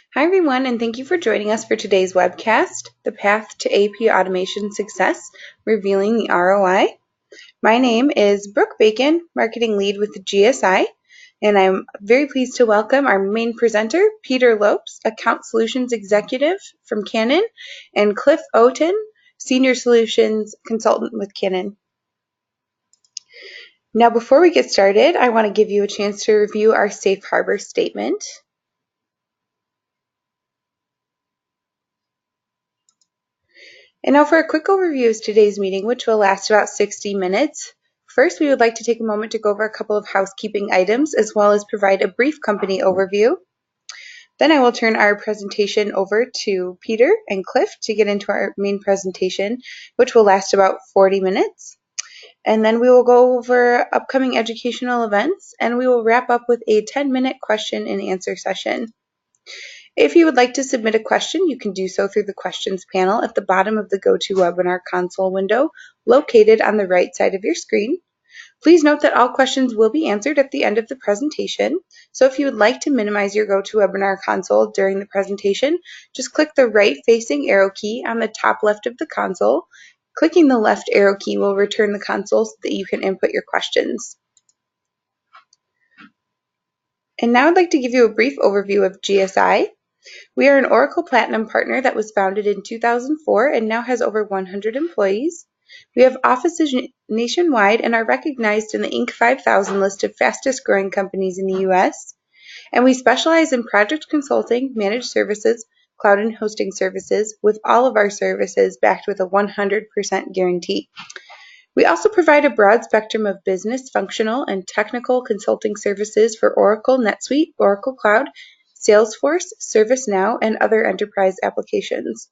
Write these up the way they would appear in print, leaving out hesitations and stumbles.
Hi, everyone, and thank you for joining us for today's webcast, The Path to AP Automation Success, Revealing the ROI. My name is Brooke Bacon, Marketing Lead with GSI, and I'm very pleased to welcome our main presenter, Peter Lopes, Account Solutions Executive from Canon, and Cliff Oten, Senior Solutions Consultant with Canon. Now, before we get started, I want to give you a chance to review our Safe Harbor statement. And now for a quick overview of today's meeting, which will last about 60 minutes. First, we would like to take a moment to go over a couple of housekeeping items, as well as provide a brief company overview. Then I will turn our presentation over to Peter and Cliff to get into our main presentation, which will last about 40 minutes. And then we will go over upcoming educational events, and we will wrap up with a 10-minute question and answer session. If you would like to submit a question, you can do so through the questions panel at the bottom of the GoToWebinar console window located on the right side of your screen. Please note that all questions will be answered at the end of the presentation. So if you would like to minimize your GoToWebinar console during the presentation, just click the right-facing arrow key on the top left of the console. Clicking the left arrow key will return the console so that you can input your questions. And now I'd like to give you a brief overview of GSI. We are an Oracle Platinum partner that was founded in 2004 and now has over 100 employees. We have offices nationwide and are recognized in the Inc. 5000 list of fastest growing companies in the U.S. And we specialize in project consulting, managed services, cloud and hosting services, with all of our services backed with a 100% guarantee. We also provide a broad spectrum of business, functional, and technical consulting services for Oracle NetSuite, Oracle Cloud, Salesforce, ServiceNow, and other enterprise applications.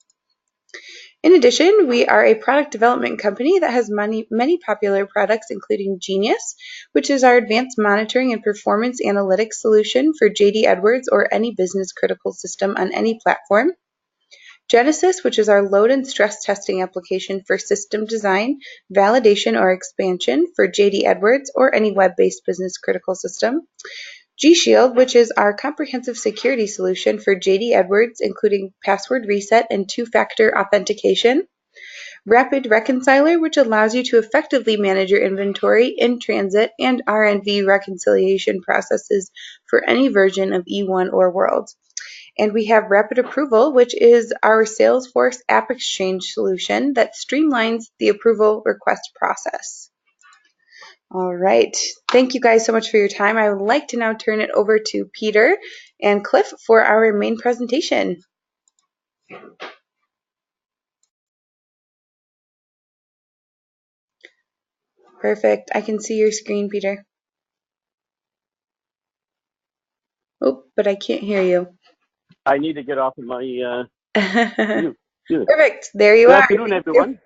In addition, we are a product development company that has many popular products, including Genius, which is our advanced monitoring and performance analytics solution for JD Edwards or any business critical system on any platform. Genesis, which is our load and stress testing application for system design, validation, or expansion for JD Edwards or any web-based business critical system. G Shield, which is our comprehensive security solution for JD Edwards, including password reset and two-factor authentication. Rapid Reconciler, which allows you to effectively manage your inventory, in transit, and RNV reconciliation processes for any version of E1 or World. And we have Rapid Approval, which is our Salesforce App Exchange solution that streamlines the approval request process. All right. Thank you guys so much for your time. I would like to now turn it over to Peter and Cliff for our main presentation. Perfect. I can see your screen, Peter. Oh, but I can't hear you. I need to get off of my mute. Perfect. There you are. Good afternoon, everyone.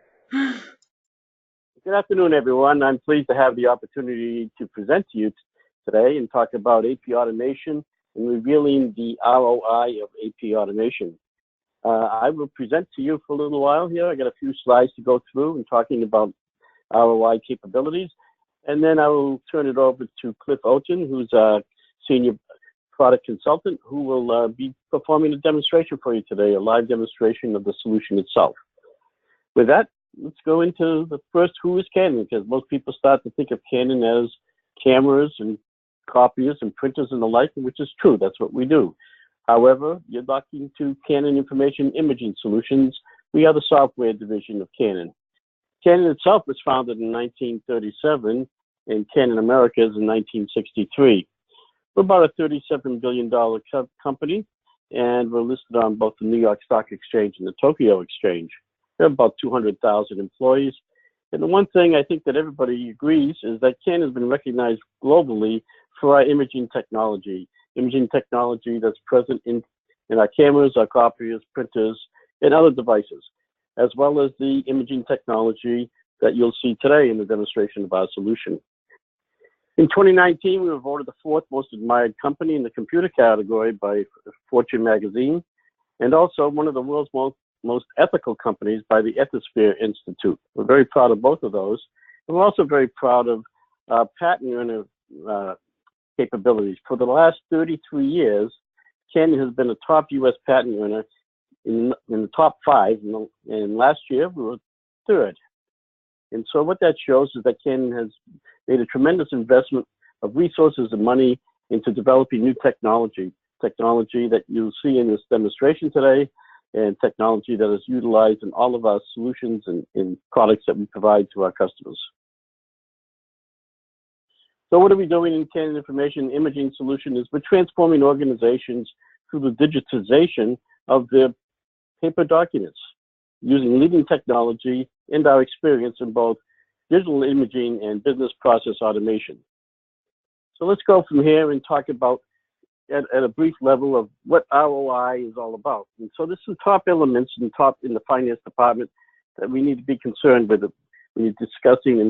Good afternoon, everyone. I'm pleased to have the opportunity to present to you today and talk about AP automation and revealing the ROI of AP automation. I will present to you for a little while here. I got a few slides to go through and talking about ROI capabilities. And then I will turn it over to Cliff Oten, who's a senior product consultant, who will be performing a demonstration for you today, a live demonstration of the solution itself. With that, let's go into the first, who is Canon? Because most people start to think of Canon as cameras and copiers and printers and the like, which is true. That's what we do. However, you're talking to Canon Information Imaging Solutions. We are the software division of Canon. Canon itself was founded in 1937 and Canon Americas in 1963. We're about a $37 billion company, and we're listed on both the New York Stock Exchange and the Tokyo Exchange. We have about 200,000 employees. And the one thing I think that everybody agrees is that Canon has been recognized globally for our imaging technology that's present in our cameras, our copiers, printers, and other devices, as well as the imaging technology that you'll see today in the demonstration of our solution. In 2019, we were voted the 4th most admired company in the computer category by Fortune magazine, and also one of the world's most ethical companies by the Ethisphere Institute. We're very proud of both of those. And we're also very proud of patent owner capabilities. For the last 33 years, Canon has been a top U.S. patent earner in the top 5, and last year we were 3rd. And so what that shows is that Canon has made a tremendous investment of resources and money into developing new technology that you'll see in this demonstration today, and technology that is utilized in all of our solutions and products that we provide to our customers. So what are we doing in Canon Information Imaging Solution is we're transforming organizations through the digitization of their paper documents using leading technology and our experience in both digital imaging and business process automation. So let's go from here and talk about at a brief level of what ROI is all about. And so there's some top elements in the finance department that we need to be concerned with when you're discussing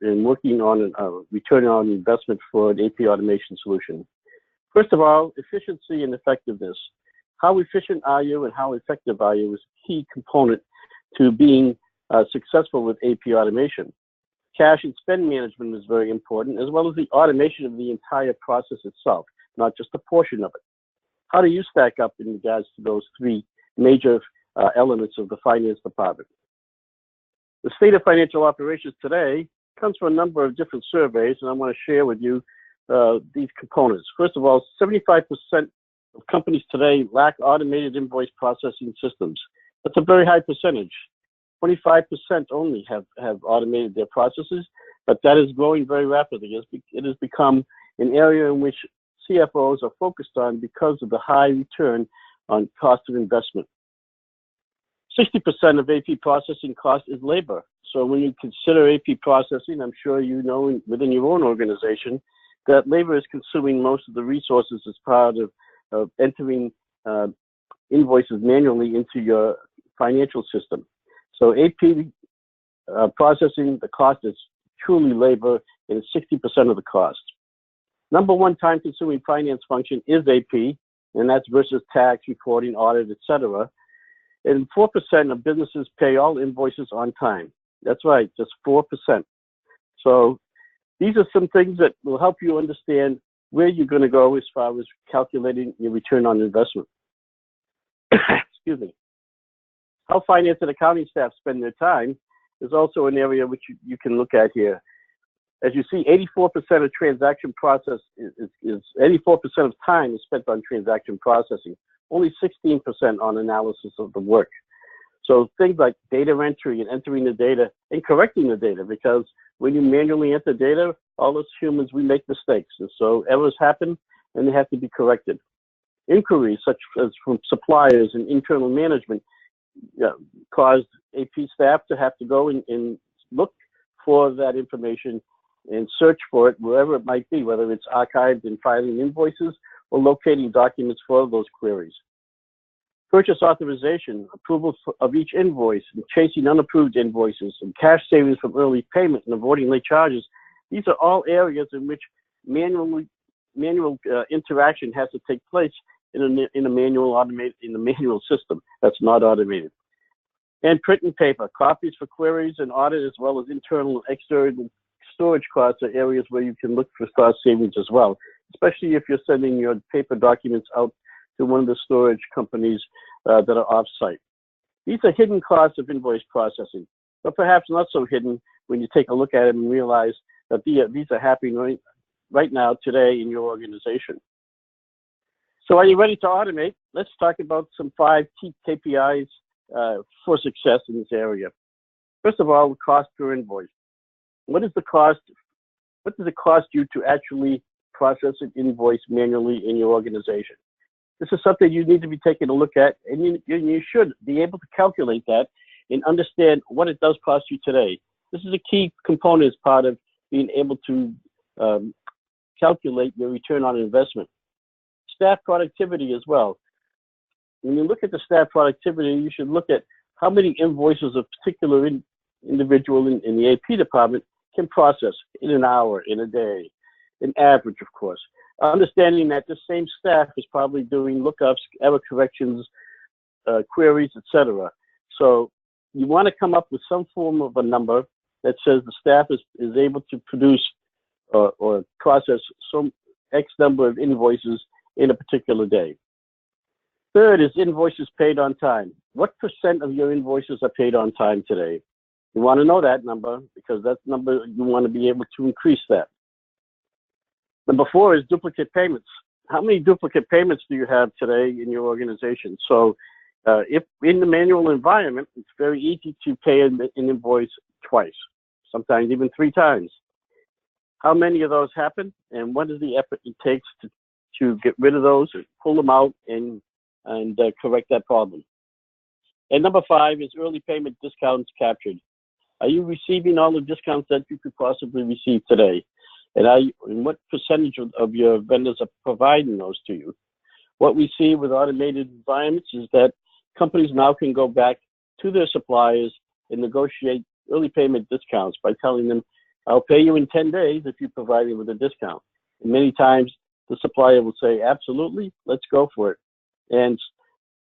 and working on a return on investment for an AP automation solution. First of all, efficiency and effectiveness. How efficient are you and how effective are you is a key component to being successful with AP automation. Cash and spend management is very important, as well as the automation of the entire process itself, not just a portion of it. How do you stack up in regards to those 3 major elements of the finance department? The state of financial operations today comes from a number of different surveys, and I want to share with you these components. First of all, 75% of companies today lack automated invoice processing systems. That's a very high percentage. 25% only have automated their processes, but that is growing very rapidly. It has become an area in which CFOs are focused on because of the high return on cost of investment. 60% of AP processing cost is labor. So when you consider AP processing, I'm sure you know within your own organization that labor is consuming most of the resources as part of entering invoices manually into your financial system. So AP processing, the cost is truly labor, and it's 60% of the cost. Number 1 time-consuming finance function is AP, and that's versus tax, reporting, audit, etc. And 4% of businesses pay all invoices on time. That's right, just 4%. So these are some things that will help you understand where you're going to go as far as calculating your return on investment. Excuse me. How finance and accounting staff spend their time is also an area which you can look at here. As you see, 84% of transaction process is 84% of time is spent on transaction processing, only 16% on analysis of the work. So things like data entry and entering the data and correcting the data, because when you manually enter data, all us humans, we make mistakes. And so errors happen and they have to be corrected. Inquiries such as from suppliers and internal management caused AP staff to have to go and look for that information and search for it wherever it might be, whether it's archived in filing invoices or locating documents for those queries. Purchase authorization, approval of each invoice, and chasing unapproved invoices, and cash savings from early payment and avoiding late charges. These are all areas in which manual interaction has to take place in a manual system that's not automated. And print and paper, copies for queries and audit, as well as internal and external storage costs are areas where you can look for cost savings as well, especially if you're sending your paper documents out to one of the storage companies that are off-site. These are hidden costs of invoice processing, but perhaps not so hidden when you take a look at it and realize that these are happening right now today in your organization. So are you ready to automate? Let's talk about some 5 key KPIs for success in this area. First of all, the cost per invoice. What is the cost? What does it cost you to actually process an invoice manually in your organization? This is something you need to be taking a look at, and you should be able to calculate that and understand what it does cost you today. This is a key component as part of being able to calculate your return on investment. Staff productivity as well. When you look at the staff productivity, you should look at how many invoices a particular individual in the AP department can process in an hour, in a day, an average, of course. Understanding that the same staff is probably doing lookups, error corrections, queries, etc. So you want to come up with some form of a number that says the staff is able to produce or process some X number of invoices in a particular day. Third is invoices paid on time. What % of your invoices are paid on time today? You want to know that number because that number, you want to be able to increase that. Number 4 is duplicate payments. How many duplicate payments do you have today in your organization? So if in the manual environment, it's very easy to pay an invoice twice, sometimes even 3 times. How many of those happen, and what is the effort it takes to get rid of those, or pull them out, and correct that problem? And number 5 is early payment discounts captured. Are you receiving all the discounts that you could possibly receive today? And what percentage of your vendors are providing those to you? What we see with automated environments is that companies now can go back to their suppliers and negotiate early payment discounts by telling them, I'll pay you in 10 days if you provide me with a discount. And many times the supplier will say, absolutely, let's go for it. And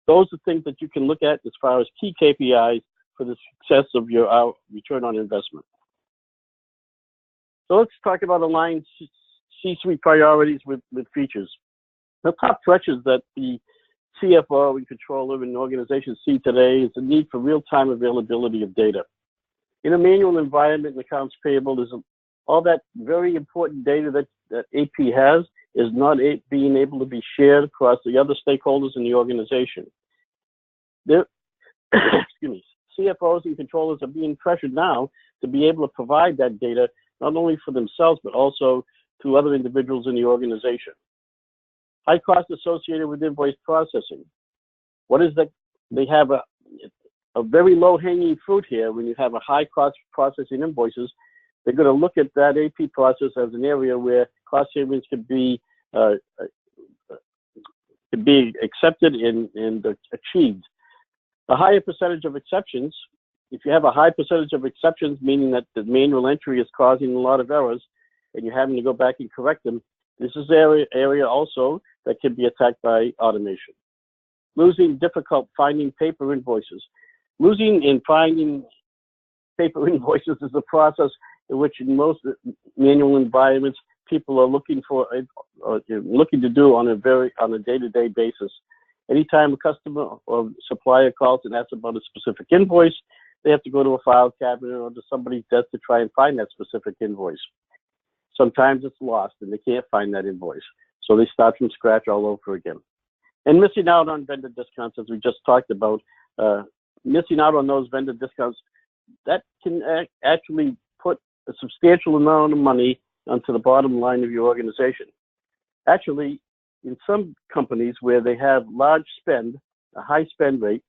those are things that you can look at as far as key KPIs for the success of your return on investment. So let's talk about aligned C-suite priorities with features. The top pressures that the CFO and controller in organizations see today is the need for real-time availability of data. In a manual environment, accounts payable is all that very important data that AP has is not being able to be shared across the other stakeholders in the organization. Excuse me, CFOs and controllers are being pressured now to be able to provide that data not only for themselves but also to other individuals in the organization. High cost associated with invoice processing. What is that? They have a very low-hanging fruit here. When you have a high cost processing invoices, they're going to look at that AP process as an area where cost savings could be accepted and achieved. A higher percentage of exceptions. If you have a high percentage of exceptions, meaning that the manual entry is causing a lot of errors, and you're having to go back and correct them, this is an area also that can be attacked by automation. Losing difficult finding paper invoices. Losing and finding paper invoices is a process in which in most manual environments people are looking to do on a day-to-day basis. Anytime a customer or supplier calls and asks about a specific invoice, they have to go to a file cabinet or to somebody's desk to try and find that specific invoice. Sometimes it's lost and they can't find that invoice. So they start from scratch all over again. And missing out on vendor discounts, as we just talked about, missing out on those vendor discounts, that can actually put a substantial amount of money onto the bottom line of your organization. Actually, in some companies where they have large spend, a high spend rate,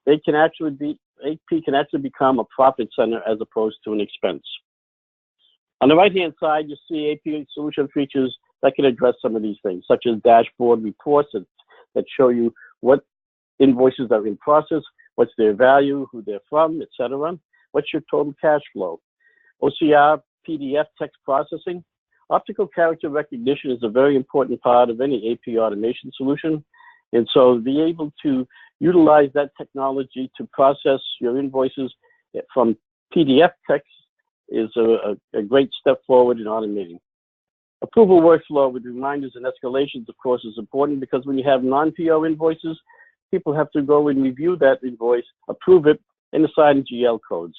AP can actually become a profit center as opposed to an expense. On the right-hand side, you see AP solution features that can address some of these things, such as dashboard reports that show you what invoices are in process, what's their value, who they're from, etc. What's your total cash flow? OCR, PDF text processing. Optical character recognition is a very important part of any AP automation solution. And so be able to utilize that technology to process your invoices from PDF text is a great step forward in automating. Approval workflow with reminders and escalations, of course, is important because when you have non-PO invoices, people have to go and review that invoice, approve it, and assign GL codes.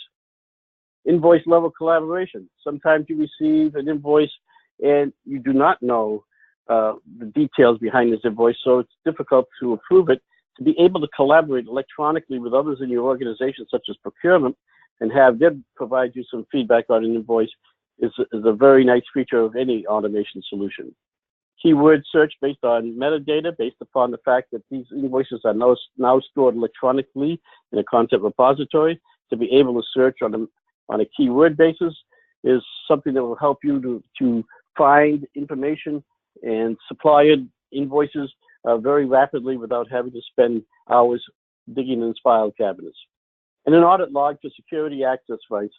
Invoice level collaboration. Sometimes you receive an invoice and you do not know the details behind this invoice, so it's difficult to approve it. To be able to collaborate electronically with others in your organization, such as procurement, and have them provide you some feedback on an invoice is a very nice feature of any automation solution. Keyword search based on metadata, based upon the fact that these invoices are now stored electronically in a content repository. To be able to search on a keyword basis is something that will help you to find information and supplier invoices very rapidly without having to spend hours digging in file cabinets. And an audit log for security access rights.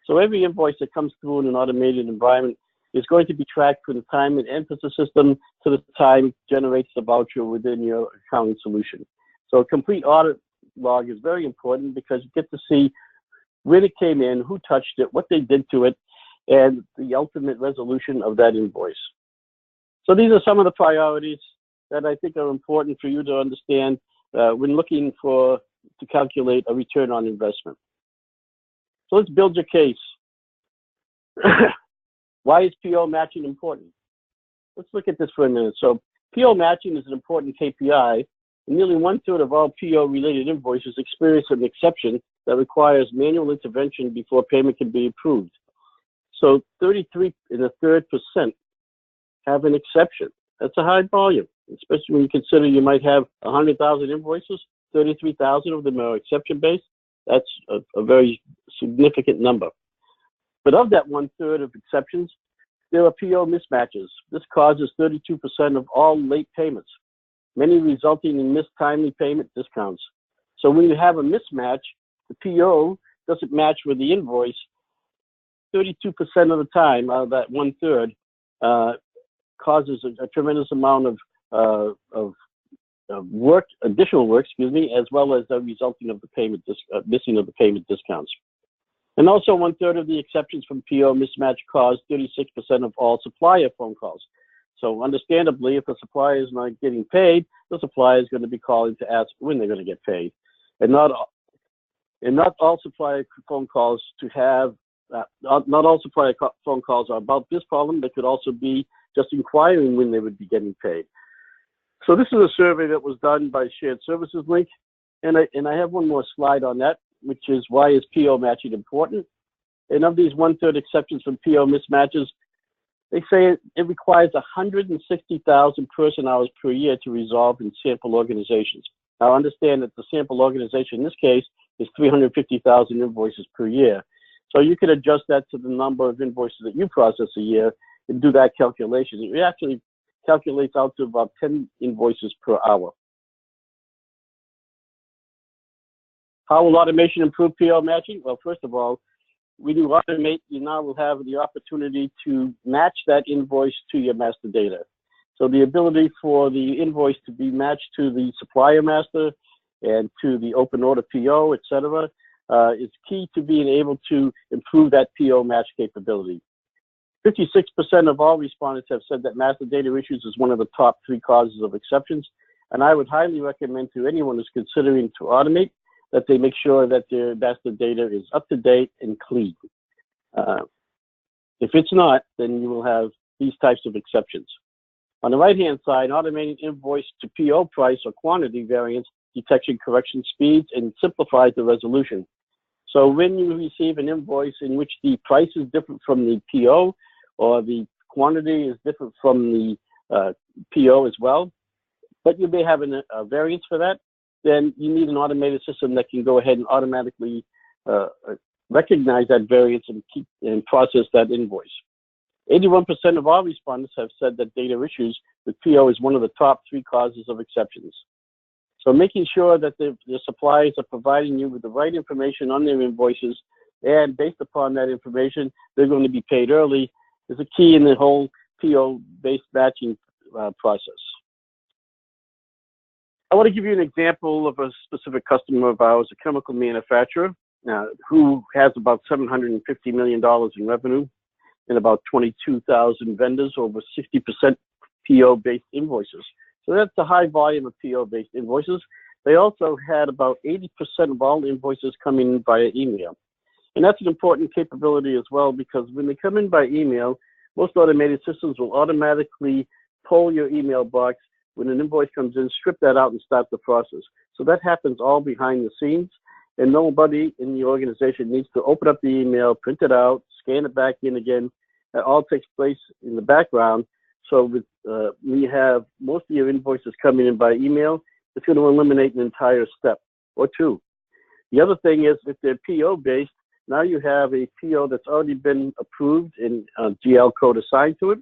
So every invoice that comes through in an automated environment is going to be tracked from the time it enters the system to the time it generates the voucher within your accounting solution. So a complete audit log is very important because you get to see when it came in, who touched it, what they did to it, and the ultimate resolution of that invoice. So these are some of the priorities that I think are important for you to understand when looking to calculate a return on investment. So let's build your case. Why is PO matching important? Let's look at this for a minute. So PO matching is an important KPI, and nearly 1/3 of all PO-related invoices experience an exception that requires manual intervention before payment can be approved. So 33 1/3% have an exception. That's a high volume, especially when you consider you might have 100,000 invoices, 33,000 of them are exception-based. That's a very significant number. But of that 1/3 of exceptions, there are PO mismatches. This causes 32% of all late payments, many resulting in missed timely payment discounts. So when you have a mismatch, the PO doesn't match with the invoice 32% of the time out of that 1/3, causes a tremendous amount of work, additional work, as well as the resulting of the payment missing of the payment discounts. And also 1/3 of the exceptions from PO mismatch cause 36% of all supplier phone calls. So understandably, if the supplier is not getting paid, the supplier is going to be calling to ask when they're going to get paid. And not all supplier phone calls not all supplier phone calls are about this problem. They could also be just inquiring when they would be getting paid. So this is a survey that was done by Shared Services Link, and I have one more slide on that, which is why is PO matching important? And of these 1/3 exceptions from PO mismatches, they say it requires 160,000 person hours per year to resolve in sample organizations. Now understand that the sample organization in this case is 350,000 invoices per year. So you can adjust that to the number of invoices that you process a year and do that calculation. It actually calculates out to about 10 invoices per hour. How will automation improve PO matching? Well, first of all, when you automate, you now will have the opportunity to match that invoice to your master data. So the ability for the invoice to be matched to the supplier master and to the open order PO, et cetera, is key to being able to improve that PO match capability. 56% of all respondents have said that master data issues is one of the top 3 causes of exceptions. And I would highly recommend to anyone who's considering to automate that they make sure that their master data is up to date and clean. If it's not, then you will have these types of exceptions. On the right-hand side, automating invoice to PO price or quantity variance detection correction speeds and simplifies the resolution. So when you receive an invoice in which the price is different from the PO or the quantity is different from the PO as well, but you may have a variance for that, then you need an automated system that can go ahead and automatically recognize that variance and process that invoice. 81% of all respondents have said that data issues with PO is one of the top 3 causes of exceptions. So making sure that the suppliers are providing you with the right information on their invoices, and based upon that information, they're going to be paid early, is a key in the whole PO-based matching process. I want to give you an example of a specific customer of ours, a chemical manufacturer, who has about $750 million in revenue and about 22,000 vendors, over 60% PO-based invoices. So that's a high volume of PO-based invoices. They also had about 80% of all invoices coming in via email. And that's an important capability as well, because when they come in by email, most automated systems will automatically poll your email box when an invoice comes in, strip that out and start the process. So that happens all behind the scenes, and nobody in the organization needs to open up the email, print it out, scan it back in again. That all takes place in the background. So with we have most of your invoices coming in by email, it's going to eliminate an entire step or 2. The other thing is, if they're PO-based, now you have a PO that's already been approved and GL code assigned to it.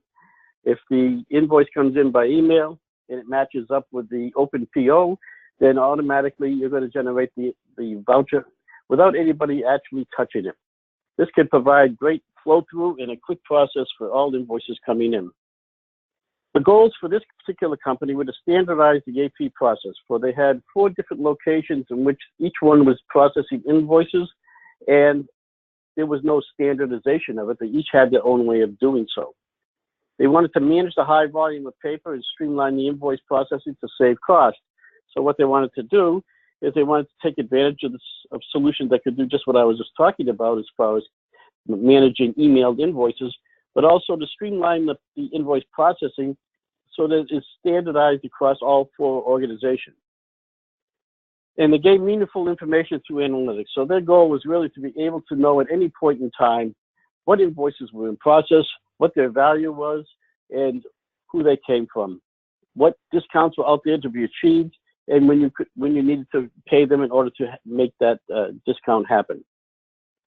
If the invoice comes in by email and it matches up with the open PO, then automatically you're going to generate the voucher without anybody actually touching it. This can provide great flow-through and a quick process for all invoices coming in. The goals for this particular company were to standardize the AP process, for they had 4 different locations in which each one was processing invoices, and there was no standardization of it. They each had their own way of doing so. They wanted to manage the high volume of paper and streamline the invoice processing to save cost. So what they wanted to do is they wanted to take advantage of solutions that could do just what I was just talking about as far as managing emailed invoices, but also to streamline the invoice processing so that it's standardized across all 4 organizations. And they gave meaningful information through analytics. So their goal was really to be able to know at any point in time what invoices were in process, what their value was, and who they came from, what discounts were out there to be achieved, and when you needed to pay them in order to make that discount happen.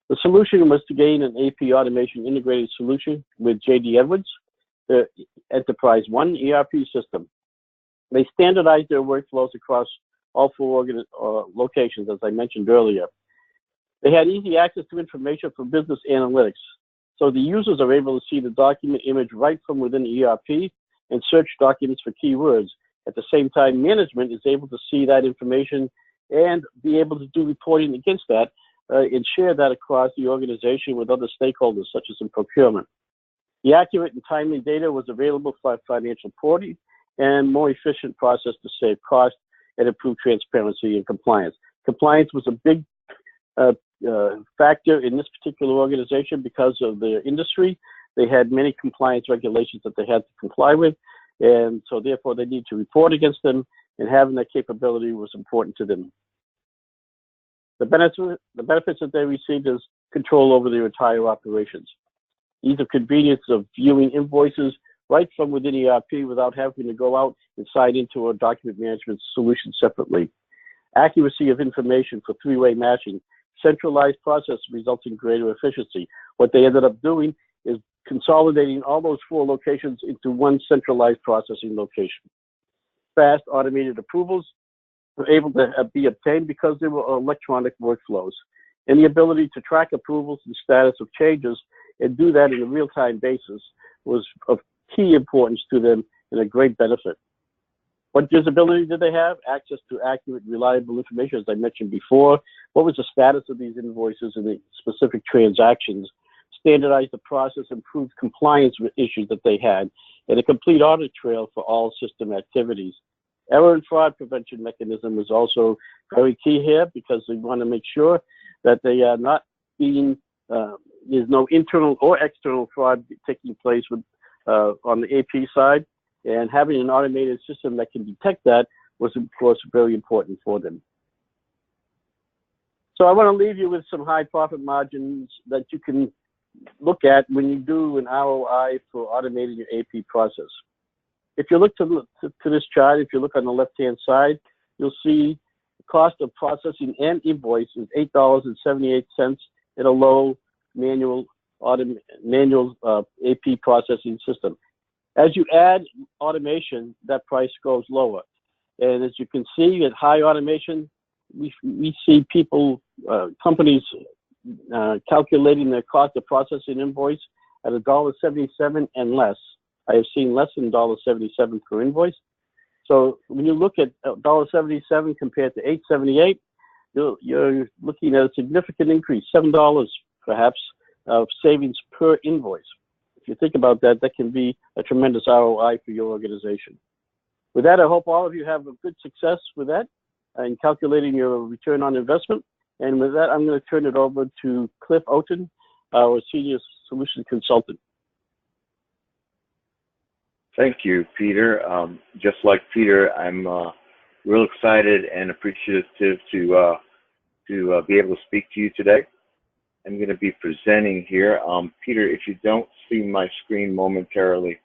The solution was to gain an AP automation integrated solution with J.D. Edwards, the Enterprise One ERP system. They standardized their workflows across all 4 locations, as I mentioned earlier. They had easy access to information for business analytics. So the users are able to see the document image right from within the ERP and search documents for keywords. At the same time, management is able to see that information and be able to do reporting against that and share that across the organization with other stakeholders, such as in procurement. The accurate and timely data was available for financial reporting and more efficient process to save cost and improve transparency and compliance. Compliance was a big factor in this particular organization because of the industry. They had many compliance regulations that they had to comply with, and so therefore they need to report against them, and having that capability was important to them. The benefits that they received is control over their entire operations. Ease of convenience of viewing invoices right from within ERP without having to go out and sign into a document management solution separately. Accuracy of information for 3-way matching. Centralized process results in greater efficiency. What they ended up doing is consolidating all those 4 locations into one centralized processing location. Fast automated approvals were able to be obtained because they were electronic workflows. And the ability to track approvals and status of changes and do that in a real-time basis was of key importance to them and a great benefit. What visibility did they have? Access to accurate, reliable information, as I mentioned before. What was the status of these invoices and the specific transactions? Standardize the process, improve compliance with issues that they had, and a complete audit trail for all system activities. Error and fraud prevention mechanism is also very key here because they want to make sure that they are not being, there's no internal or external fraud taking place with, on the AP side. And having an automated system that can detect that was, of course, very important for them. So I want to leave you with some high profit margins that you can look at when you do an ROI for automating your AP process. If you look to this chart, if you look on the left-hand side, you'll see the cost of processing an invoice is $8.78 in a low manual AP processing system. As you add automation, that price goes lower. And as you can see, at high automation, we see people, companies calculating their cost of processing invoice at $1.77 and less. I have seen less than $1.77 per invoice. So when you look at $1.77 compared to $8.78, you're looking at a significant increase, $7 perhaps, of savings per invoice. If you think about that, that can be a tremendous ROI for your organization. With that, I hope all of you have a good success with that in calculating your return on investment. And with that, I'm going to turn it over to Cliff Oten, our Senior Solution Consultant. Thank you, Peter. Just like Peter, I'm real excited and appreciative to be able to speak to you today. I'm going to be presenting here. Peter, if you don't see my screen momentarily,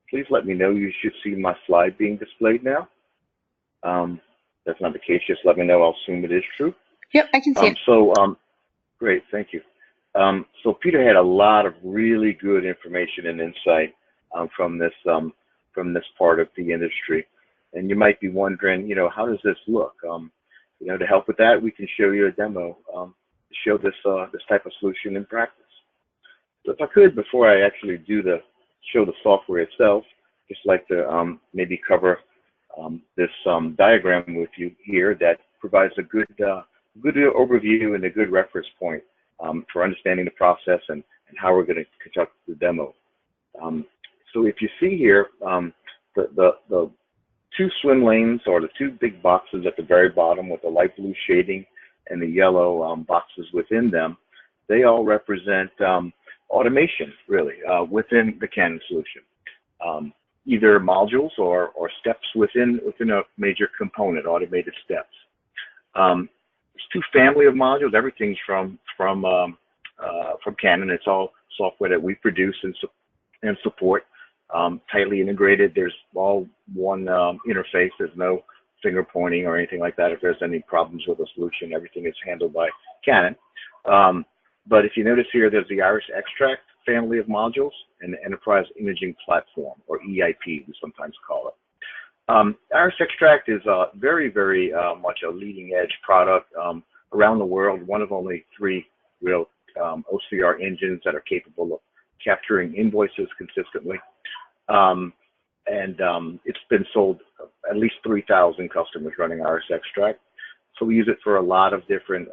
please let me know. You should see my slide being displayed now. That's not the case. Just let me know. I'll assume it is true. Yep, I can see it. Great. Thank you. So Peter had a lot of really good information and insight from this part of the industry. And you might be wondering, you know, how does this look? You know, to help with that, we can show you a demo to show this type of solution in practice. So if I could, before I actually show the software itself, just like to maybe cover this diagram with you here that provides a good overview and a good reference point for understanding the process and how we're going to conduct the demo. So if you see here, the two swim lanes, or the two big boxes at the very bottom with the light blue shading and the yellow boxes within them, they all represent automation, really, within the Canon solution. Either modules or steps within a major component, automated steps. There's two family of modules. Everything's from Canon. It's all software that we produce and support, tightly integrated. There's all one interface. There's no finger pointing or anything like that. If there's any problems with the solution, everything is handled by Canon. But if you notice here, there's the Iris Extract family of modules and the Enterprise Imaging Platform, or EIP, we sometimes call it. Iris Extract is very, very much a leading edge product around the world, one of only 3 real OCR engines that are capable of capturing invoices consistently. It's been sold at least 3,000 customers running Iris Extract. So we use it for a lot of different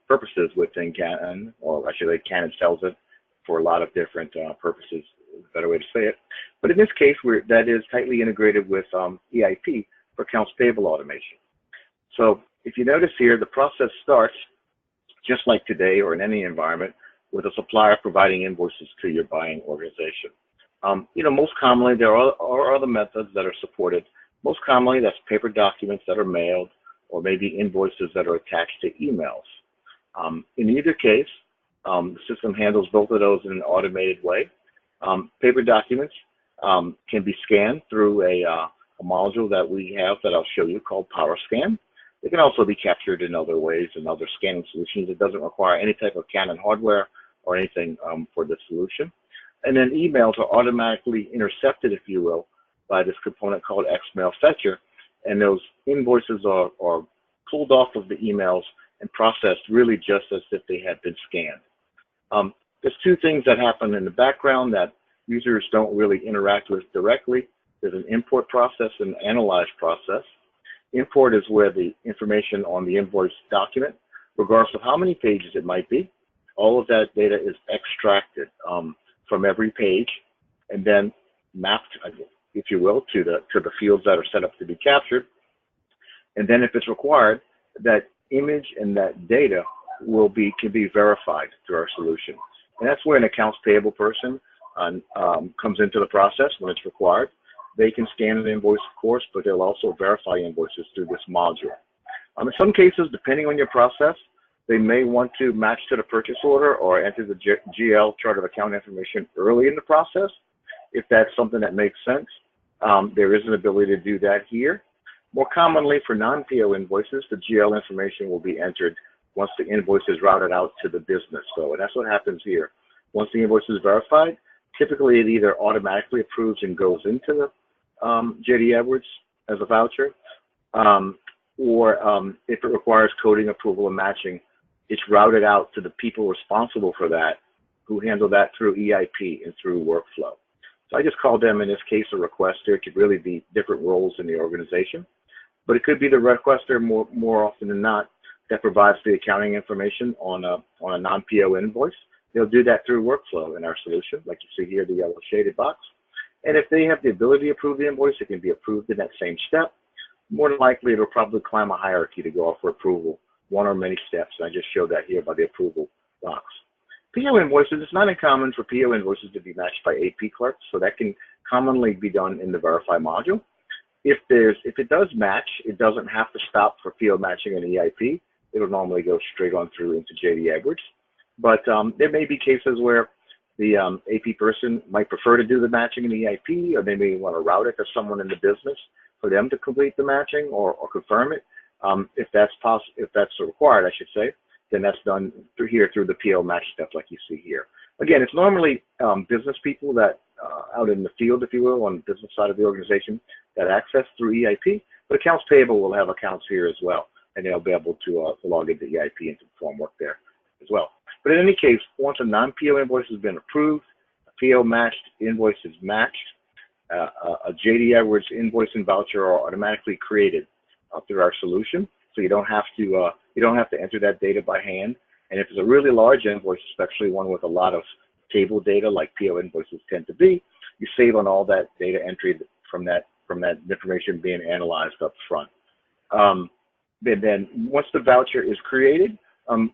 purposes within Canon, or actually Canon sells it for a lot of different purposes, is a better way to say it. But in this case, that is tightly integrated with EIP for accounts payable automation. So if you notice here, the process starts just like today or in any environment with a supplier providing invoices to your buying organization. Most commonly, there are other methods that are supported. Most commonly, that's paper documents that are mailed, or maybe invoices that are attached to emails. In either case, the system handles both of those in an automated way. Paper documents can be scanned through a module that we have that I'll show you called PowerScan. It can also be captured in other ways and other scanning solutions. It doesn't require any type of Canon hardware or anything for this solution. And then emails are automatically intercepted, if you will, by this component called XMail Fetcher. And those invoices are pulled off of the emails and processed really just as if they had been scanned. There's two things that happen in the background that users don't really interact with directly. There's an import process and an analyze process. Import is where the information on the invoice document, regardless of how many pages it might be, all of that data is extracted from every page and then mapped, if you will, to the fields that are set up to be captured. And then if it's required, that image and that data can be verified through our solution. And that's where an accounts payable person comes into the process when it's required. They can scan an invoice, of course, but they'll also verify invoices through this module. In some cases, depending on your process, they may want to match to the purchase order or enter the GL, chart of account information, early in the process. If that's something that makes sense, there is an ability to do that here. More commonly, for non-PO invoices, the GL information will be entered once the invoice is routed out to the business. So that's what happens here. Once the invoice is verified, typically it either automatically approves and goes into the J.D. Edwards as a voucher, or if it requires coding approval and matching, it's routed out to the people responsible for that, who handle that through EIP and through workflow. So I just called them, in this case, a requester. It could really be different roles in the organization, but it could be the requester more often than not that provides the accounting information on a non-PO invoice. They'll do that through workflow in our solution, like you see here, the yellow shaded box. And if they have the ability to approve the invoice, it can be approved in that same step. More than likely, it'll probably climb a hierarchy to go off for approval, one or many steps. And I just showed that here by the approval box. PO invoices, it's not uncommon for PO invoices to be matched by AP clerks, so that can commonly be done in the Verify module. If it does match, it doesn't have to stop for PO matching an EIP. It'll normally go straight on through into J.D. Edwards. But there may be cases where the AP person might prefer to do the matching in EIP, or they may want to route it to someone in the business for them to complete the matching or confirm it. If that's required, I should say, then that's done through the PO match step like you see here. Again, it's normally business people that out in the field, if you will, on the business side of the organization that access through EIP, but accounts payable will have accounts here as well, and they'll be able to log into EIP and to perform work there as well. But in any case, once a non-PO invoice has been approved, a PO matched invoice is matched, a J.D. Edwards invoice and voucher are automatically created through our solution, so you don't have to enter that data by hand. And if it's a really large invoice, especially one with a lot of table data like PO invoices tend to be, you save on all that data entry from that from that information being analyzed up front. And then once the voucher is created,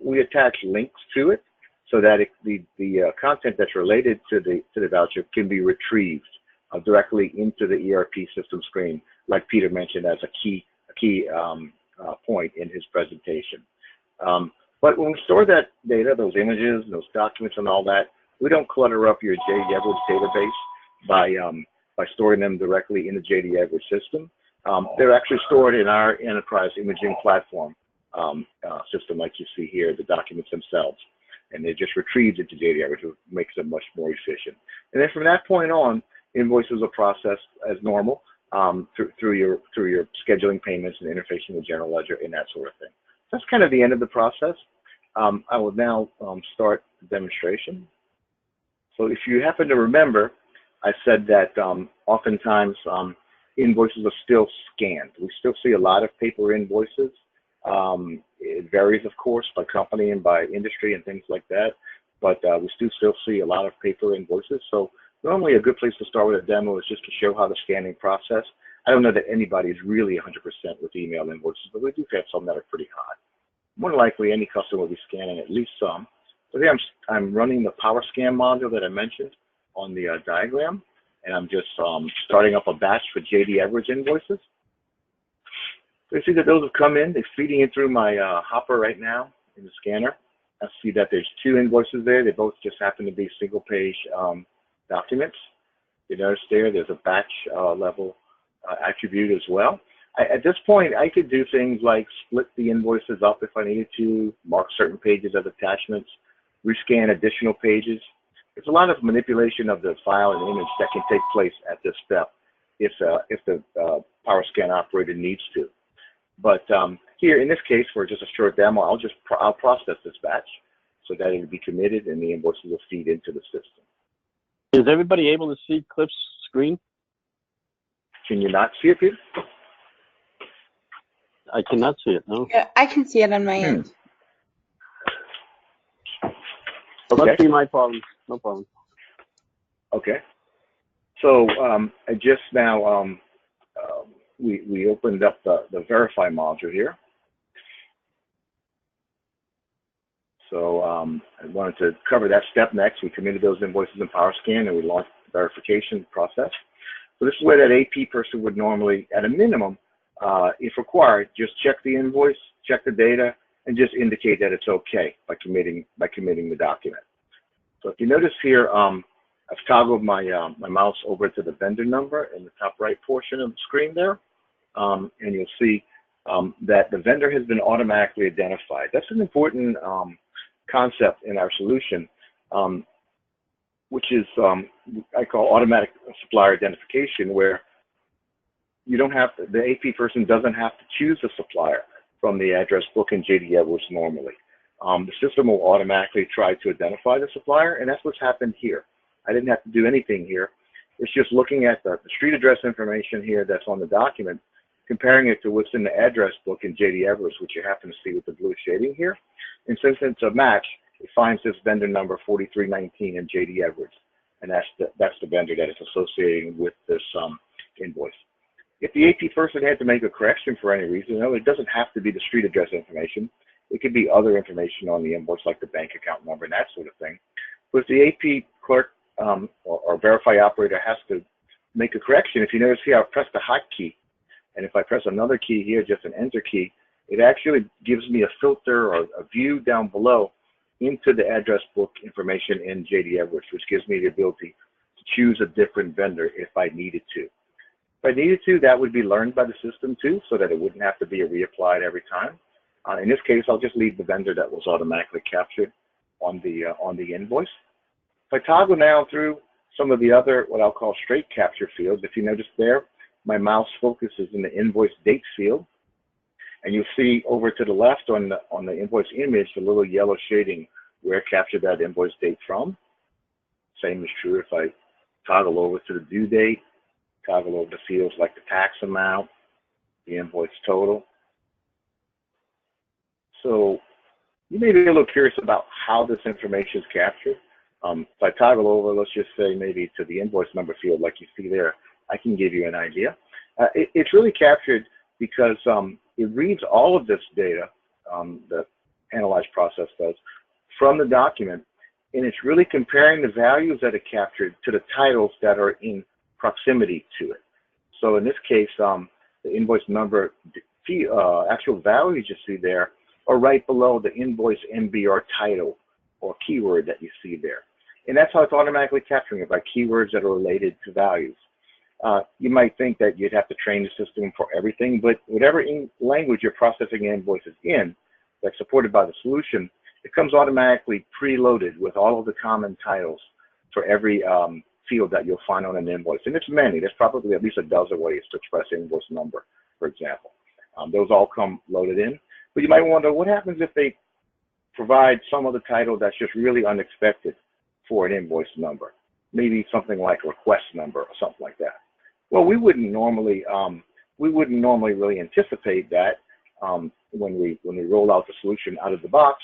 we attach links to it so that the content that's related to the voucher can be retrieved directly into the ERP system screen, like Peter mentioned as a key point in his presentation. But when we store that data, those images, those documents, and all that, we don't clutter up your JD Edwards database by storing them directly in the JD Edwards system. They're actually stored in our enterprise imaging platform system, like you see here, the documents themselves, and they're just retrieved into JD Edwards, which makes them much more efficient. And then from that point on, invoices are processed as normal through your scheduling payments and interfacing with general ledger and that sort of thing. So that's kind of the end of the process. I will now start the demonstration. So if you happen to remember, I said that oftentimes invoices are still scanned. We still see a lot of paper invoices. It varies, of course, by company and by industry and things like that, but we still see a lot of paper invoices. So normally a good place to start with a demo is just to show how the scanning process. I don't know that anybody is really 100% with email invoices, but we do have some that are pretty high. More than likely, any customer will be scanning at least some. So here I'm running the power scan module that I mentioned on the diagram, and I'm just starting up a batch for JD Edwards invoices. So you see that those have come in. They're feeding in through my hopper right now in the scanner. I see that there's 2 invoices there. They both just happen to be single-page documents. You notice there's a batch level attribute as well. At this point, I could do things like split the invoices up if I needed to, mark certain pages as attachments, rescan additional pages. There's a lot of manipulation of the file and image that can take place at this step if the power scan operator needs to. But here, in this case, for just a short demo, I'll process this batch so that it will be committed and the invoices will feed into the system. Is everybody able to see Cliff's screen? Can you not see it, Peter? I cannot see it, no. Yeah, I can see it on my end. Okay. Must be my problem. No problem. Okay. So I just now, we opened up the verify module here. So I wanted to cover that step next. We committed those invoices in PowerScan and we launched the verification process. So this is where that AP person would normally, at a minimum, if required, just check the invoice, check the data, and just indicate that it's okay by committing the document. So if you notice here, I've toggled my mouse over to the vendor number in the top right portion of the screen there, and you'll see that the vendor has been automatically identified. That's an important concept in our solution, which is I call automatic supplier identification, where you don't have to, the AP person doesn't have to choose a supplier from the address book in JD Edwards normally. The system will automatically try to identify the supplier, and that's what's happened here. I didn't have to do anything here. It's just looking at the street address information here that's on the document, comparing it to what's in the address book in JD Edwards, which you happen to see with the blue shading here. And since it's a match, it finds this vendor number 4319 in JD Edwards, and that's the vendor that is associated with this invoice. If the AP person had to make a correction for any reason, it doesn't have to be the street address information. It could be other information on the invoice, like the bank account number and that sort of thing. But if the AP clerk or verify operator has to make a correction, if you notice here, I've pressed the hotkey, and if I press another key here, just an enter key, it actually gives me a filter or a view down below into the address book information in JD Edwards, which gives me the ability to choose a different vendor if I needed to. If I needed to, that would be learned by the system too, so that it wouldn't have to be reapplied every time. In this case, I'll just leave the vendor that was automatically captured on the invoice. If I toggle now through some of the other, what I'll call straight capture fields, if you notice there, my mouse focuses in the invoice date field, and you'll see over to the left on the invoice image, the little yellow shading where it captured that invoice date from. Same is true if I toggle over to the due date, toggle over to fields like the tax amount, the invoice total. So you may be a little curious about how this information is captured. If I toggle over, let's just say maybe to the invoice number field like you see there, I can give you an idea. It's really captured because it reads all of this data, the analyzed process does, from the document, and it's really comparing the values that it captured to the titles that are in proximity to it. So in this case, the invoice number, actual values you see there are right below the invoice MBR title or keyword that you see there. And that's how it's automatically capturing it, by keywords that are related to values. You might think that you'd have to train the system for everything, but whatever language you're processing invoices in that's supported by the solution, it comes automatically preloaded with all of the common titles for every field that you'll find on an invoice. And it's many. There's probably at least a dozen ways to express invoice number, for example. Those all come loaded in. But you might wonder, what happens if they provide some other title that's just really unexpected for an invoice number? Maybe something like a request number or something like that. Well, we wouldn't normally really anticipate that when we roll out the solution out of the box.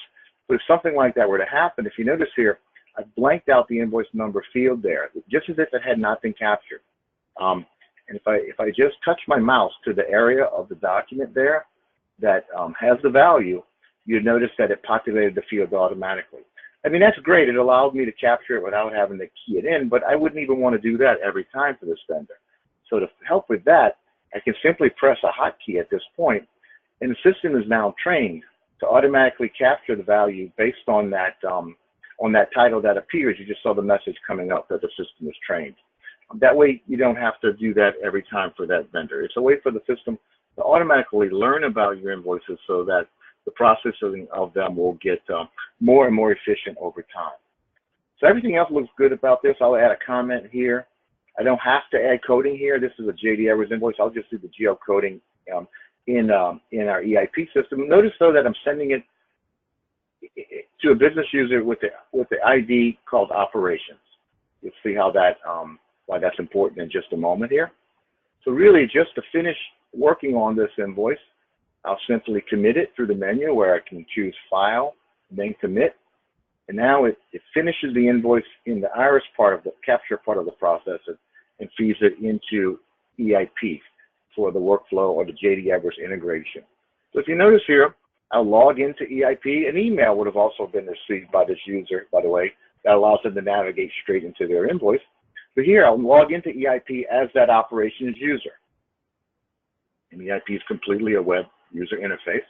But if something like that were to happen, if you notice here, I blanked out the invoice number field there, just as if it had not been captured. And if I just touch my mouse to the area of the document there that has the value, you'd notice that it populated the field automatically. I mean, that's great. It allowed me to capture it without having to key it in, but I wouldn't even want to do that every time for this vendor. So to help with that, I can simply press a hotkey at this point, and the system is now trained to automatically capture the value based on that title that appears. You just saw the message coming up that the system is trained. That way, you don't have to do that every time for that vendor. It's a way for the system to automatically learn about your invoices so that the processing of them will get more and more efficient over time. So everything else looks good about this. I'll add a comment here. I don't have to add coding here. This is a JD Edwards invoice. I'll just do the geocoding in our EIP system. Notice though that I'm sending it to a business user with the ID called operations. You'll see how that why that's important in just a moment here. So really, just to finish working on this invoice, I'll simply commit it through the menu where I can choose File, then Commit. And now it finishes the invoice in the iris part of the capture part of the process and feeds it into EIP for the workflow or the JD Edwards integration. So if you notice here, I'll log into EIP. An email would have also been received by this user, by the way, that allows them to navigate straight into their invoice. But here, I'll log into EIP as that operations user. And EIP is completely a web user interface.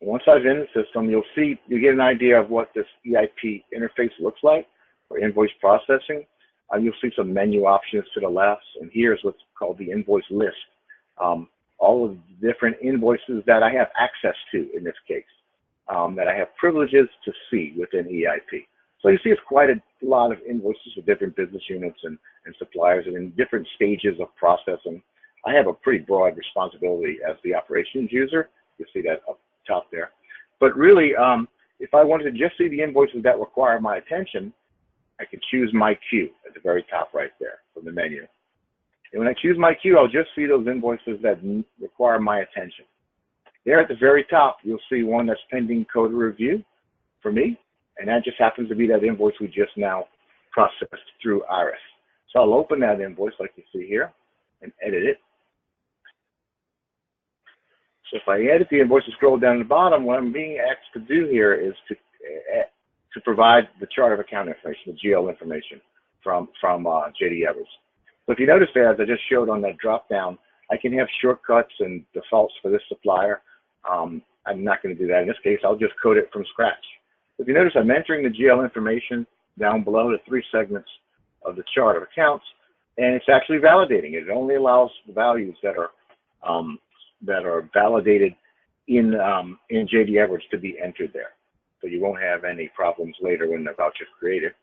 Once I'm in the system, you get an idea of what this EIP interface looks like for invoice processing. You'll see some menu options to the left, and here's what's called the invoice list. All of the different invoices that I have access to in this case, that I have privileges to see within EIP. So you see it's quite a lot of invoices for different business units and suppliers and in different stages of processing. I have a pretty broad responsibility as the operations user. You'll see that up top there. But really, if I wanted to just see the invoices that require my attention, I can choose my queue at the very top right there from the menu. And when I choose my queue, I'll just see those invoices that require my attention. There at the very top, you'll see one that's pending code review for me, and that just happens to be that invoice we just now processed through Iris. So I'll open that invoice like you see here and edit it. So if I edit the invoice and scroll down to the bottom, what I'm being asked to do here is to provide the chart of account information, the GL information from JD Edwards. So if you notice there, as I just showed on that drop down, I can have shortcuts and defaults for this supplier. I'm not going to do that in this case. I'll just code it from scratch. If you notice, I'm entering the GL information down below the 3 segments of the chart of accounts, and it's actually validating it. It only allows the values that are validated in JD Edwards to be entered there. So you won't have any problems later when the voucher is created.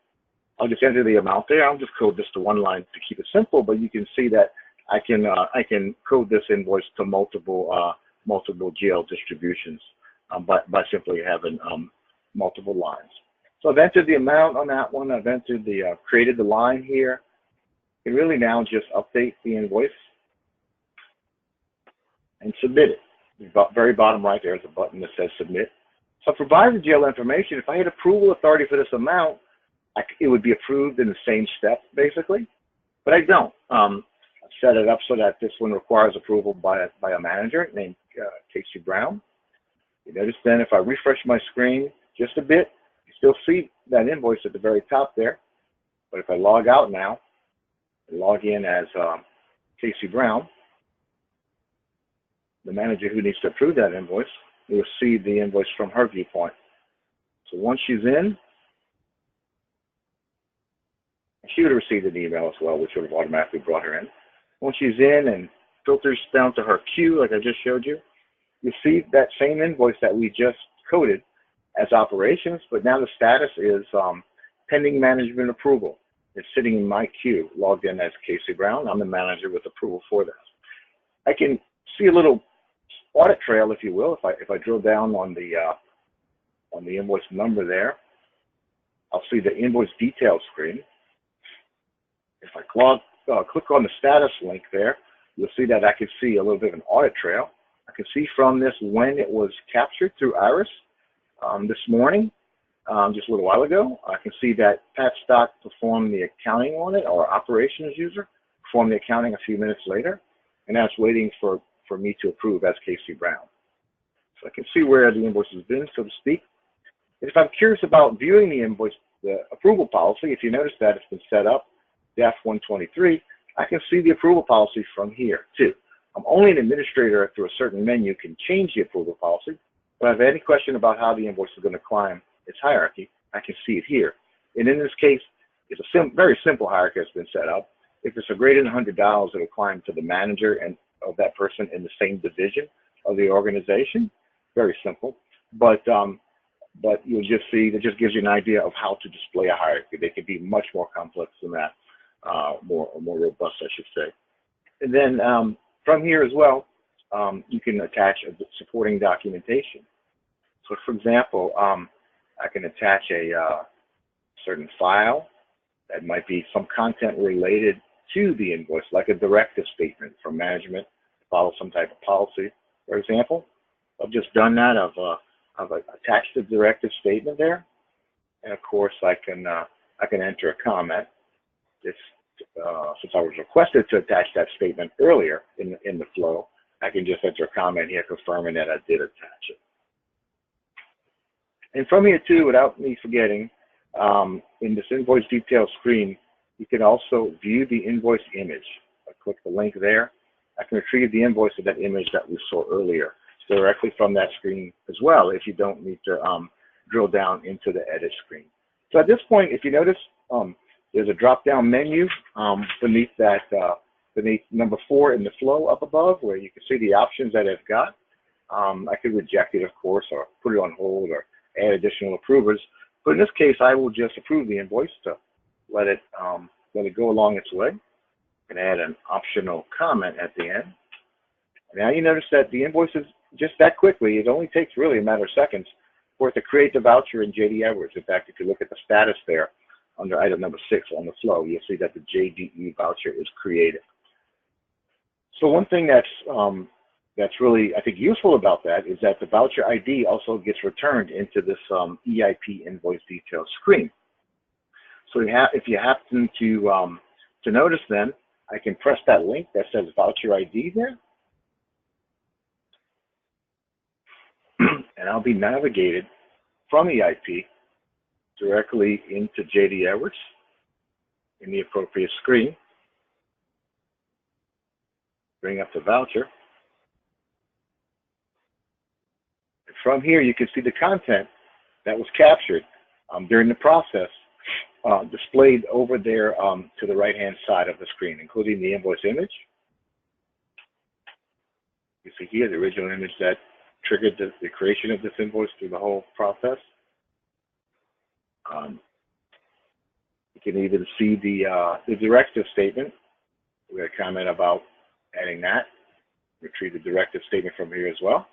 I'll just enter the amount there. I'll just code this to one line to keep it simple, but you can see that I can code this invoice to multiple GL distributions by simply having multiple lines. So I've entered the amount on that one. I've entered created the line here. You can really now just update the invoice and submit it. The very bottom right there is a button that says submit. So I provide the GL information. If I had approval authority for this amount, it would be approved in the same step, basically, but I don't. I've set it up so that this one requires approval by a manager named Casey Brown. You notice then if I refresh my screen just a bit, you still see that invoice at the very top there. But if I log out now and log in as Casey Brown, the manager who needs to approve that invoice, will see the invoice from her viewpoint. So once she's in, she would have received an email as well, which would have automatically brought her in. Once she's in and filters down to her queue, like I just showed you, you see that same invoice that we just coded as operations, but now the status is pending management approval. It's sitting in my queue, logged in as Casey Brown. I'm the manager with approval for this. I can see a little audit trail, if you will, if I drill down on the invoice number there. I'll see the invoice details screen. If I click on the status link there, you'll see that I can see a little bit of an audit trail. I can see from this when it was captured through Iris this morning, just a little while ago. I can see that Pat Stock performed the accounting on it, or operations user performed the accounting a few minutes later, and now it's waiting for me to approve as Casey Brown. So I can see where the invoice has been, so to speak. If I'm curious about viewing the invoice, the approval policy, if you notice that it's been set up, DAF 123, I can see the approval policy from here too. I'm only an administrator through a certain menu can change the approval policy, but if I have any question about how the invoice is going to climb its hierarchy, I can see it here. And in this case, it's a very simple hierarchy that's been set up. If it's a greater than $100, it'll climb to the manager and of that person in the same division of the organization. Very simple, but you'll just see that just gives you an idea of how to display a hierarchy. They can be much more complex than that, more robust, I should say. And then from here as well, you can attach a supporting documentation. So, for example, I can attach a certain file that might be some content related to the invoice, like a directive statement from management to follow some type of policy, for example. I've just done that. I've attached the directive statement there, and of course I can enter a comment. Since I was requested to attach that statement earlier in the flow, I can just enter a comment here confirming that I did attach it. And from here too, without me forgetting, in this invoice detail screen, you can also view the invoice image. I click the link there. I can retrieve the invoice of that image that we saw earlier directly from that screen as well, if you don't need to drill down into the edit screen. So at this point, if you notice, there's a drop-down menu beneath number 4 in the flow up above, where you can see the options that it's got. I could reject it, of course, or put it on hold, or add additional approvers. But in this case, I will just approve the invoice to let it go along its way, and add an optional comment at the end. Now you notice that the invoice is just that quickly. It only takes really a matter of seconds for it to create the voucher in JD Edwards. In fact, if you look at the status there under item number 6 on the flow, you'll see that the JDE voucher is created. So one thing that's really, I think, useful about that is that the voucher ID also gets returned into this EIP invoice details screen. So if you happen to notice, then I can press that link that says voucher ID there, and I'll be navigated from EIP directly into JD Edwards in the appropriate screen. Bring up the voucher. And from here, you can see the content that was captured during the process displayed over there to the right-hand side of the screen, including the invoice image. You see here the original image that triggered the creation of this invoice through the whole process. You can even see the directive statement. We had a comment about adding that. Retrieve the directive statement from here as well.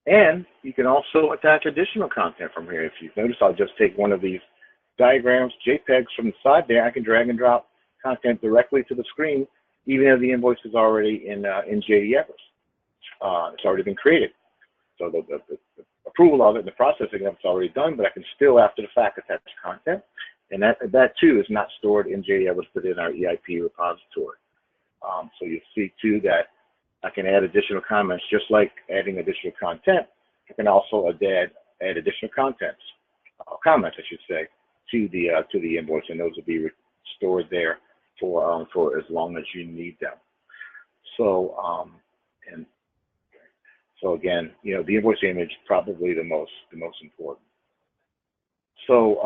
And you can also attach additional content from here. If you've noticed, I'll just take one of these diagrams, JPEGs from the side there. I can drag and drop content directly to the screen, even if the invoice is already in JD Edwards. It's already been created. So the approval of it and the processing of it's already done, but I can still, after the fact, attach content. And that too is not stored in JD Edwards, but in our EIP repository. So you'll see too that I can add additional comments, just like adding additional content. I can also add additional comments, I should say, to the invoice, and those will be stored there for as long as you need them. So and so again, the invoice image probably the most important. So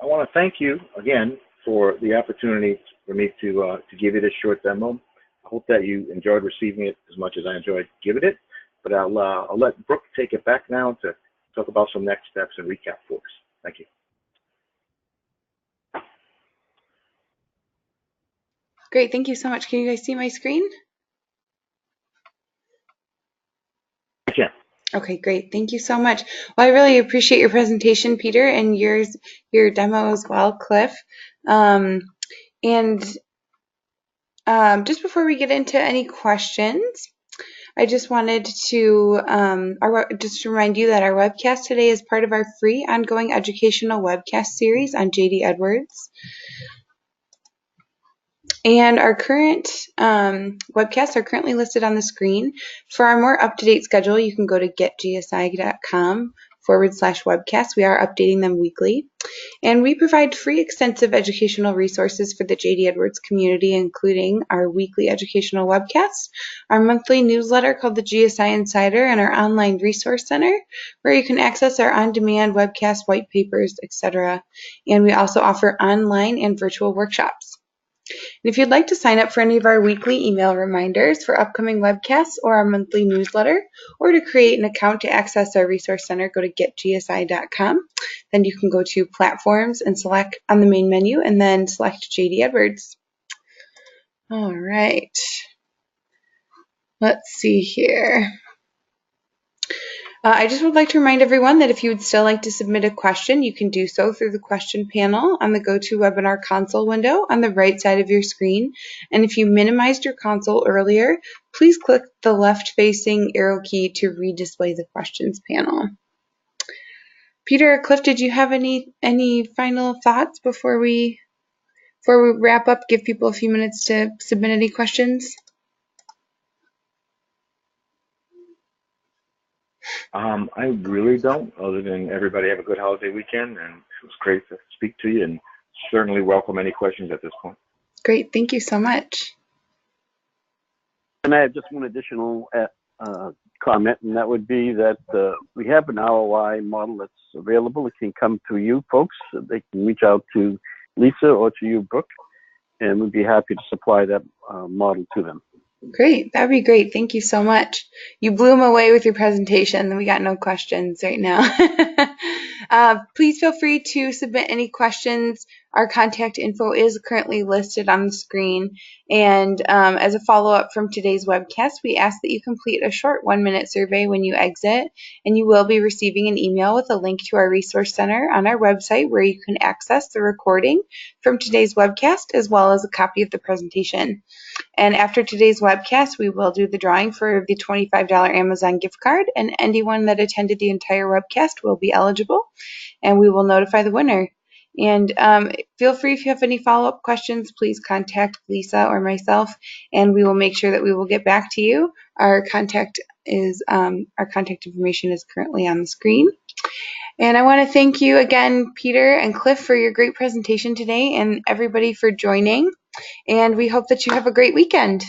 I want to thank you again for the opportunity for me to give you this short demo. I hope that you enjoyed receiving it as much as I enjoyed giving it. But I'll let Brooke take it back now to talk about some next steps and recap for us. Thank you. Great, thank you so much. Can you guys see my screen? I can. Okay, great. Thank you so much. Well, I really appreciate your presentation, Peter, and your demo as well, Cliff. Just before we get into any questions, I just wanted to just remind you that our webcast today is part of our free ongoing educational webcast series on JD Edwards. And our current webcasts are currently listed on the screen. For our more up-to-date schedule, you can go to getgsi.com/webcasts. We are updating them weekly. And we provide free extensive educational resources for the JD Edwards community, including our weekly educational webcasts, our monthly newsletter called the GSI Insider, and our online resource center, where you can access our on-demand webcasts, white papers, etc. And we also offer online and virtual workshops. And if you'd like to sign up for any of our weekly email reminders for upcoming webcasts or our monthly newsletter, or to create an account to access our resource center, go to getgsi.com. Then you can go to platforms and select on the main menu and then select JD Edwards. All right. Let's see here. I just would like to remind everyone that if you would still like to submit a question, you can do so through the question panel on the GoToWebinar console window on the right side of your screen. And if you minimized your console earlier, please click the left-facing arrow key to redisplay the questions panel. Peter or Cliff, did you have any final thoughts before we wrap up? Give people a few minutes to submit any questions. I really don't, other than everybody have a good holiday weekend, and it was great to speak to you, and certainly welcome any questions at this point. Great, thank you so much. And I have just one additional comment, and that would be that we have an ROI model that's available. It can come to you folks. They can reach out to Lisa or to you, Brooke, and we'd be happy to supply that model to them. Great, that'd be great. Thank you so much. You blew them away with your presentation. We got no questions right now. Please feel free to submit any questions. Our contact info is currently listed on the screen. And as a follow-up from today's webcast, we ask that you complete a short 1-minute survey when you exit, and you will be receiving an email with a link to our resource center on our website where you can access the recording from today's webcast as well as a copy of the presentation. And after today's webcast, we will do the drawing for the $25 Amazon gift card, and anyone that attended the entire webcast will be eligible, and we will notify the winner. And feel free, if you have any follow-up questions, please contact Lisa or myself, and we will make sure that we will get back to you. Our contact information is currently on the screen. And I want to thank you again, Peter and Cliff, for your great presentation today, and everybody for joining. And we hope that you have a great weekend.